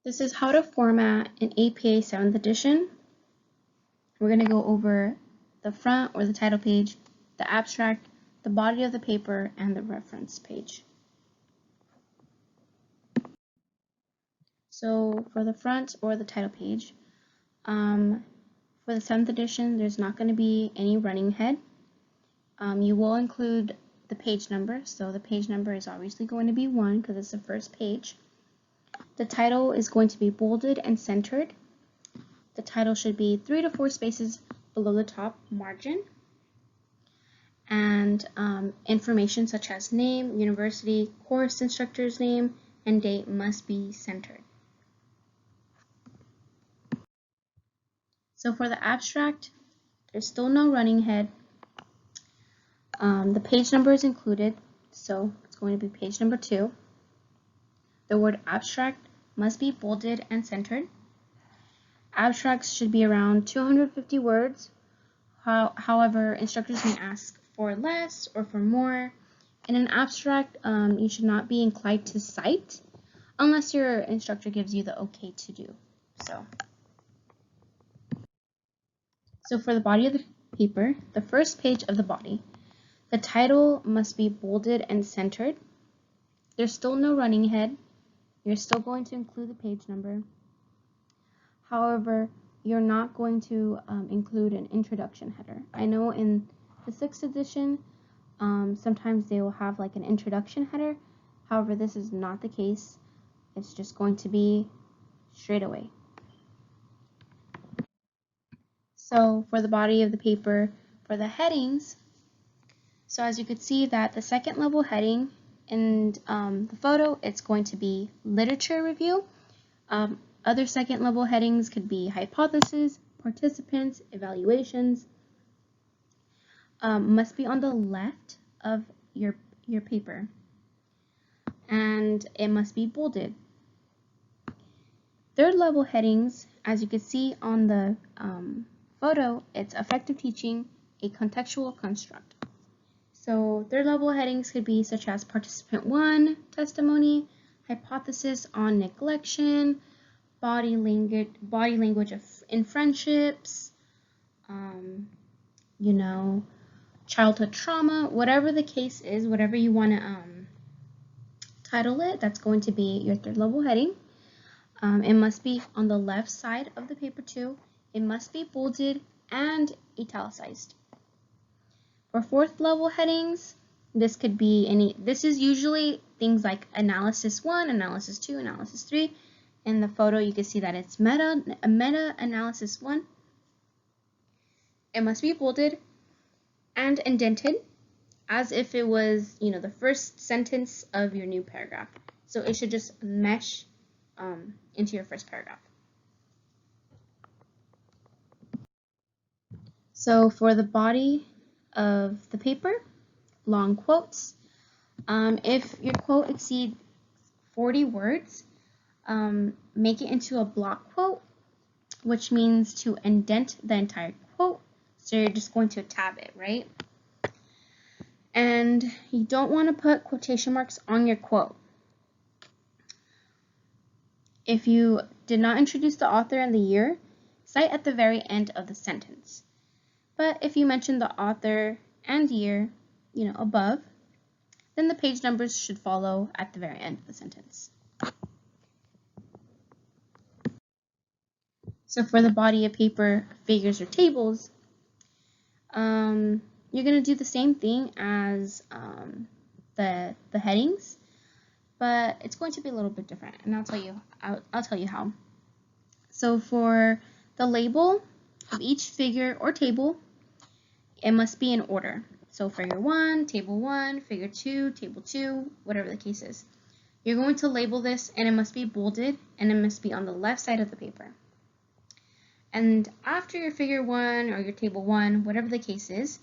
This is how to format an APA 7th edition. We're going to go over the front or the title page, the abstract, the body of the paper, and the reference page. So for the front or the title page, for the 7th edition, there's not going to be any running head. You will include the page number, so the page number is obviously going to be 1 because it's the first page. The title is going to be bolded and centered. The title should be 3 to 4 spaces below the top margin. And information such as name, university, course instructor's name, and date must be centered. So for the abstract, there's still no running head. The page number is included, so it's going to be page number 2. The word abstract must be bolded and centered. Abstracts should be around 250 words. However, instructors may ask for less or for more. In an abstract, you should not be inclined to cite unless your instructor gives you the okay to do so. So for the body of the paper, the first page of the body, the title must be bolded and centered. There's still no running head. You're still going to include the page number. However, you're not going to include an introduction header. I know in the 6th edition, sometimes they will have like an introduction header. However, this is not the case. It's just going to be straight away. So for the body of the paper, for the headings, so as you could see that the second level heading in the photo, it's going to be literature review. Other second level headings could be hypothesis, participants, evaluations. Must be on the left of your paper, and it must be bolded. Third level headings, as you can see on the photo, it's effective teaching, a contextual construct. So third level headings could be such as participant 1, testimony, hypothesis on neglection, body language in friendships, childhood trauma, whatever the case is, whatever you want to title it, that's going to be your third level heading. It must be on the left side of the paper too. It must be bolded and italicized. For fourth level headings, this could be this is usually things like analysis 1, analysis 2, analysis 3. In the photo, you can see that it's meta-analysis 1. It must be bolded and indented as if it was, the first sentence of your new paragraph. So it should just mesh into your first paragraph. So for the body of the paper, long quotes. If your quote exceeds 40 words, make it into a block quote, which means to indent the entire quote. So you're just going to tab it, right? And you don't want to put quotation marks on your quote. If you did not introduce the author and the year, cite at the very end of the sentence. But if you mention the author and year, above, then the page numbers should follow at the very end of the sentence. So for the body of paper, figures or tables, you're going to do the same thing as the headings, but it's going to be a little bit different, and I'll tell you how. So for the label of each figure or table, it must be in order. So figure 1, table 1, figure 2, table 2, whatever the case is. You're going to label this, and it must be bolded, and it must be on the left side of the paper. And after your figure 1 or your table 1, whatever the case is,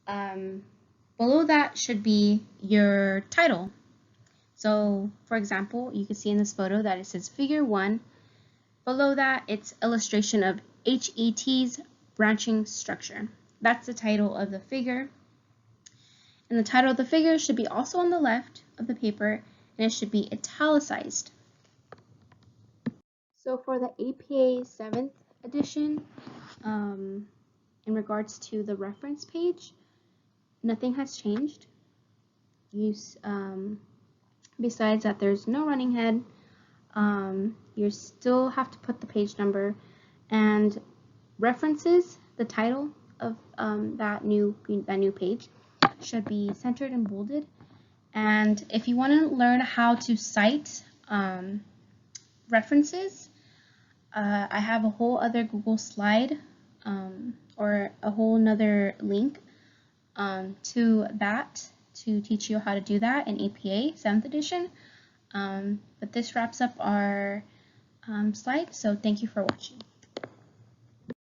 below that should be your title. So, for example, you can see in this photo that it says figure 1. Below that, it's illustration of HET's branching structure. That's the title of the figure. And the title of the figure should be also on the left of the paper, and it should be italicized. So for the APA 7th edition, in regards to the reference page, nothing has changed. Besides that, there's no running head. You still have to put the page number, and references, the title of that new page should be centered and bolded. And if you want to learn how to cite references, I have a whole other Google slide or a whole nother link to that to teach you how to do that in APA 7th edition. But this wraps up our slide, so thank you for watching.